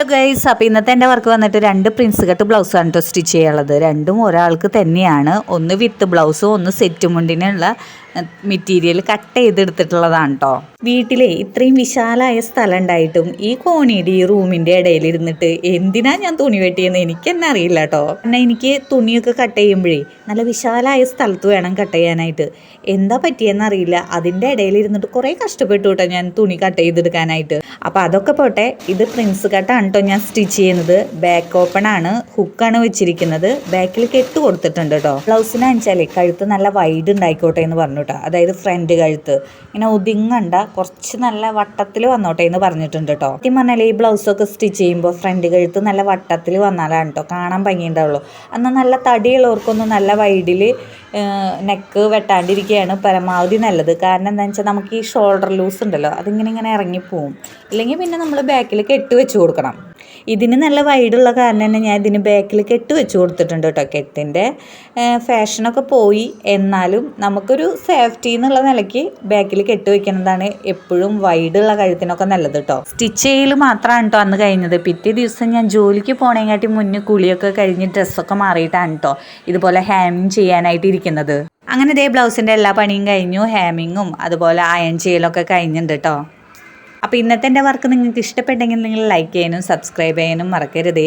Guys, അപ്പോൾ ഇന്നത്തെ എൻ്റെ വർക്ക് വന്നിട്ട് 2 പ്രിൻസ് കട്ട് ബ്ലൗസാണ് കേട്ടോ സ്റ്റിച്ച് ചെയ്യാനുള്ളത്. രണ്ടും ഒരാൾക്ക് തന്നെയാണ്. ഒന്ന് വിത്ത് ബ്ലൗസും ഒന്ന് സെറ്റ് മുണ്ടിനുള്ള മെറ്റീരിയൽ കട്ട് ചെയ്തെടുത്തിട്ടുള്ളതാണ് കേട്ടോ. വീട്ടിലെ ഇത്രയും വിശാലമായ സ്ഥലം ഉണ്ടായിട്ടും ഈ കോണിയുടെ ഈ റൂമിൻ്റെ ഇടയിലിരുന്നിട്ട് എന്തിനാ ഞാൻ തുണി വെട്ടിയെന്ന് എനിക്ക് തന്നെ അറിയില്ല കേട്ടോ. കാരണം എനിക്ക് തുണിയൊക്കെ കട്ട് ചെയ്യുമ്പോഴേ നല്ല വിശാലമായ സ്ഥലത്ത് വേണം കട്ട് ചെയ്യാനായിട്ട്. എന്താ പറ്റിയെന്ന് അറിയില്ല, അതിൻ്റെ ഇടയിലിരുന്നിട്ട് കുറേ കഷ്ടപ്പെട്ടു കേട്ടോ ഞാൻ തുണി കട്ട് ചെയ്തെടുക്കാനായിട്ട്. അപ്പോൾ അതൊക്കെ പോട്ടെ, ഇത് പ്രിൻസ് കട്ടാണ് കേട്ടോ ഞാൻ സ്റ്റിച്ച് ചെയ്യുന്നത്. ബാക്ക് ഓപ്പൺ ആണ്, ഹുക്കാണ് വെച്ചിരിക്കുന്നത്. ബാക്കിൽ കെട്ട് കൊടുത്തിട്ടുണ്ട് കേട്ടോ. ബ്ലൗസിനാണെച്ചാലേ കഴുത്ത് നല്ല വൈഡ് ഉണ്ടായിക്കോട്ടെ എന്ന് പറഞ്ഞു കേട്ടോ. അതായത് ഫ്രണ്ട് കഴുത്ത് ഇങ്ങനെ ഒതുങ്ങണ്ട, കുറച്ച് നല്ല വട്ടത്തിൽ വന്നോട്ടെ എന്ന് പറഞ്ഞിട്ടുണ്ട് കേട്ടോ. സത്യം പറഞ്ഞാൽ ഈ ബ്ലൗസൊക്കെ സ്റ്റിച്ച് ചെയ്യുമ്പോൾ ഫ്രണ്ട് കഴുത്ത് നല്ല വട്ടത്തിൽ വന്നാലാണ് കേട്ടോ കാണാൻ ഭംഗിയുണ്ടാവുള്ളൂ. എന്നാൽ നല്ല തടിയുള്ളവർക്കൊന്നും നല്ല വൈഡിൽ നെക്ക് വെട്ടാണ്ടിരിക്കുകയാണ് പരമാവധി നല്ലത്. കാരണം എന്താണെന്ന് വെച്ചാൽ നമുക്ക് ഈ ഷോൾഡർ ലൂസ് ഉണ്ടല്ലോ, അതിങ്ങനെ ഇറങ്ങിപ്പോവും. അല്ലെങ്കിൽ പിന്നെ നമ്മൾ ബാക്കിൽ കെട്ട് വെച്ച് കൊടുക്കണം. ഇതിന് നല്ല വൈഡുള്ള കാരണം തന്നെ ഞാൻ ഇതിന് ബാക്കിൽ കെട്ട് വെച്ച് കൊടുത്തിട്ടുണ്ട് കേട്ടോ. കെട്ടിൻ്റെ ഫാഷനൊക്കെ പോയി, എന്നാലും നമുക്കൊരു സേഫ്റ്റി എന്നുള്ള നിലയ്ക്ക് ബാക്കിൽ കെട്ട് വെക്കുന്നതാണ് എപ്പോഴും വൈഡുള്ള കഴുത്തിനൊക്കെ നല്ലത് കേട്ടോ. സ്റ്റിച്ച് ചെയ്യൽ മാത്രമാണ് കേട്ടോ അന്ന് കഴിഞ്ഞത്. പിറ്റേ ദിവസം ഞാൻ ജോലിക്ക് പോണേക്കാട്ടി മുന്നേ കുളിയൊക്കെ കഴിഞ്ഞ് ഡ്രസ്സൊക്കെ മാറിയിട്ടാണ് കേട്ടോ ഇതുപോലെ ഹാമിങ് ചെയ്യാനായിട്ട് ഇരിക്കുന്നത്. അങ്ങനെ ഇതേ ബ്ലൗസിൻ്റെ എല്ലാ പണിയും കഴിഞ്ഞു. ഹാമിങ്ങും അതുപോലെ അയൺ ചെയ്യലൊക്കെ കഴിഞ്ഞിട്ടുണ്ട് കേട്ടോ. അപ്പോൾ ഇന്നത്തെ എൻ്റെ വർക്ക് നിങ്ങൾക്ക് ഇഷ്ടപ്പെട്ടെങ്കിൽ നിങ്ങൾ ലൈക്ക് ചെയ്യാനും സബ്സ്ക്രൈബ് ചെയ്യാനും മറക്കരുതേ.